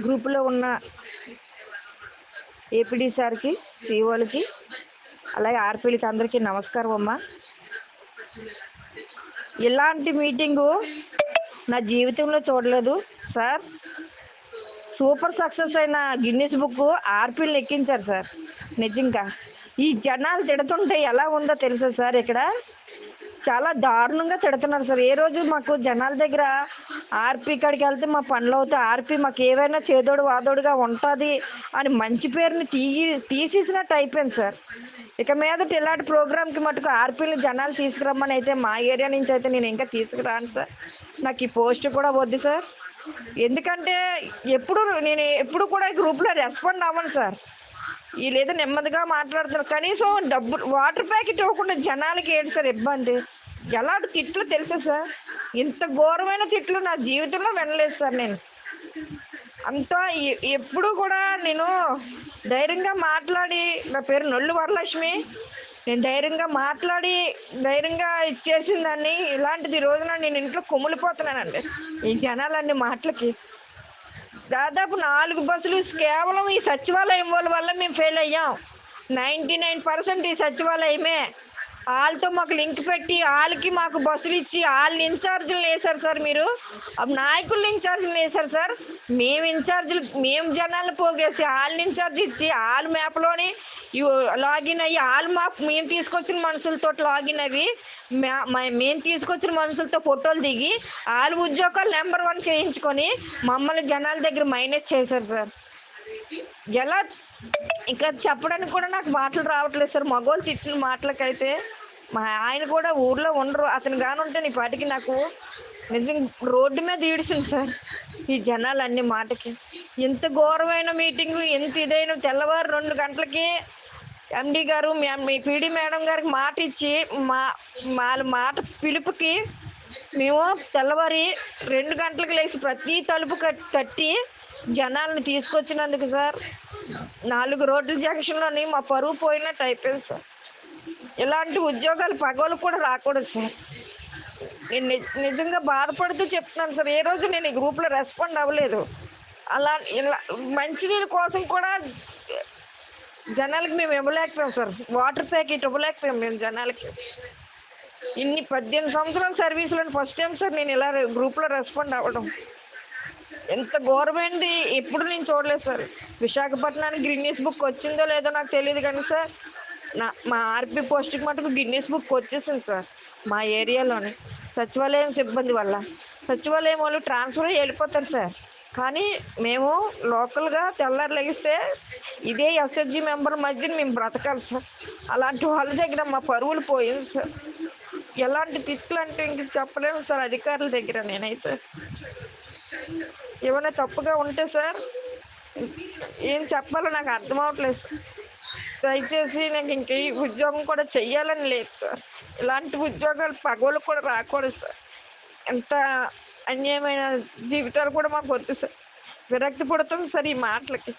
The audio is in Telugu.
గ్రూపులో ఉన్న ఏపీడీ సార్కి, సిఓలకి, అలాగే ఆర్పీలకి అందరికీ నమస్కారం అమ్మా. ఇలాంటి మీటింగు నా జీవితంలో చూడలేదు సార్. సూపర్ సక్సెస్ అయిన గిన్నిస్ బుక్ ఆర్పీలు ఎక్కించారు సార్. నిజంగా ఈ జనాలు తిడుతుంటే ఎలా ఉందో తెలుసా సార్? ఇక్కడ చాలా దారుణంగా తిడుతున్నారు సార్. ఏ రోజు మాకు జనాల దగ్గర ఆర్పీ కాడికి వెళ్తే మా పనులు అవుతాయి, ఆర్పీ మాకు ఏవైనా చేదోడు వాదోడుగా ఉంటుంది అని మంచి పేరుని తీసేసినట్టు అయిపోయింది సార్. ఇక మీదట ఇలాంటి ప్రోగ్రామ్కి మటుకు ఆర్పీని జనాలు తీసుకురమ్మని అయితే మా ఏరియా నుంచి అయితే నేను ఇంకా తీసుకురాను సార్. నాకు ఈ పోస్ట్ కూడా వద్దు సార్. ఎందుకంటే నేను ఎప్పుడు కూడా గ్రూప్లో రెస్పాండ్ అవ్వను సార్. వీళ్ళేదో నెమ్మదిగా మాట్లాడుతున్నారు, కనీసం డబ్బులు వాటర్ ప్యాకెట్ ఇవ్వకుండా జనాలకి ఏంటి సార్ ఇబ్బంది? ఎలాంటి తిట్లు తెలుసా సార్? ఇంత ఘోరమైన తిట్లు నా జీవితంలో వినలేదు సార్. నేను అంతా ఎప్పుడు కూడా నేను ధైర్యంగా మాట్లాడి, నా పేరు నొల్లు వరలక్ష్మి, నేను ధైర్యంగా మాట్లాడి ధైర్యంగా ఇచ్చేసిన దాన్ని. ఇలాంటిది ఈ రోజున నేను ఇంట్లో కుమిలిపోతున్నానండి ఈ జనాలన్నీ మాటలకి. దాదాపు 4 బస్సులు కేవలం ఈ సచివాలయం వల్ల మేము ఫెయిల్ అయ్యాం. 99% ఈ సచివాలయమే. వాళ్ళతో మాకు లింక్ పెట్టి వాళ్ళకి మాకు బస్సులు ఇచ్చి వాళ్ళని ఇన్ఛార్జీలు వేశారు సార్. మీరు నాయకులు ఇన్ఛార్జీలు వేశారు సార్. మేము జనాలను పోగేసి వాళ్ళని ఇన్ఛార్జ్ ఇచ్చి వాళ్ళ మ్యాప్లోని లాగిన్ అయ్యి మేము తీసుకొచ్చిన మనుషులతో లాగిన్ అవి మేము తీసుకొచ్చిన మనుషులతో ఫోటోలు దిగి వాళ్ళ ఉద్యోగాలు నెంబర్ 1 చేయించుకొని మమ్మల్ని జనాల దగ్గర మైనస్ చేశారు సార్. ఎలా ఇంకా చెప్పడానికి కూడా నాకు మాటలు రావట్లేదు సార్. మగోళ్ళు తిట్టిన మాటలకైతే ఆయన కూడా ఊర్లో ఉండరు. అతను కానుంటే నీ పాటికి నాకు నిజంగా రోడ్డు మీద ఈడ్చింది సార్ ఈ జనాలు అన్ని మాటకి. ఎంత ఘోరమైన మీటింగు, ఎంత ఇదైన తెల్లవారు 2 గంటలకి ఎండి గారు మీ పీడీ మేడం గారికి మాట ఇచ్చి వాళ్ళ మాట పిలుపుకి మేము తెల్లవారి 2 గంటలకు లేచి ప్రతి తలుపు తట్టి జనాలను తీసుకొచ్చినందుకు సార్ 4 రోడ్ల జంక్షన్లోని మా పరువు పోయినట్టు అయిపోయింది సార్. ఇలాంటి ఉద్యోగాలు పగోలు కూడా రాకూడదు సార్. నేను నిజంగా బాధపడుతూ చెప్తున్నాను సార్. ఏ రోజు నేను ఈ గ్రూప్లో రెస్పాండ్ అవ్వలేదు. ఇలా మంచినీళ్ళ కోసం కూడా జనాలకి మేము ఇవ్వలేకపోయాం సార్. వాటర్ ప్యాకెట్ ఇవ్వలేకపోయాం మేము జనాలకి. 18 సంవత్సరాల సర్వీసులో ఫస్ట్ టైం సార్ నేను ఇలా గ్రూప్లో రెస్పాండ్ అవ్వడం. ఎంత ఘోరమైనది ఎప్పుడు నేను చూడలేదు సార్. విశాఖపట్నానికి గిన్నిస్ బుక్ వచ్చిందో లేదో నాకు తెలియదు కానీ సార్, మా ఆర్పీ పోస్ట్కి మటుకు గిన్నిస్ బుక్ వచ్చేసింది సార్. మా ఏరియాలోని సచివాలయం సిబ్బంది వల్ల. సచివాలయం వాళ్ళు ట్రాన్స్ఫర్ వెళ్ళిపోతారు సార్. కానీ మేము లోకల్గా తెల్లారు లెగిస్తే ఇదే ఎస్హెచ్జి మెంబర్ మధ్య మేము బ్రతకాలి సార్. అలాంటి వాళ్ళ దగ్గర మా పరువులు పోయింది సార్. ఎలాంటి తిట్లు అంటే ఇంక చెప్పలేము సార్ అధికారుల దగ్గర. నేనైతే ఏమైనా తప్పుగా ఉంటే సార్ ఏం చెప్పాలో నాకు అర్థం అవ్వట్లేదు సార్. దయచేసి నాకు ఇంక ఈ ఉద్యోగం కూడా చెయ్యాలని లేదు సార్. ఇలాంటి ఉద్యోగాలు పగోళ్ళు కూడా రాకూడదు సార్. ఎంత అన్యాయమైన జీవితాలు కూడా మాకు వద్దు సార్. విరక్తి పడుతుంది సార్ ఈ మాటలకి.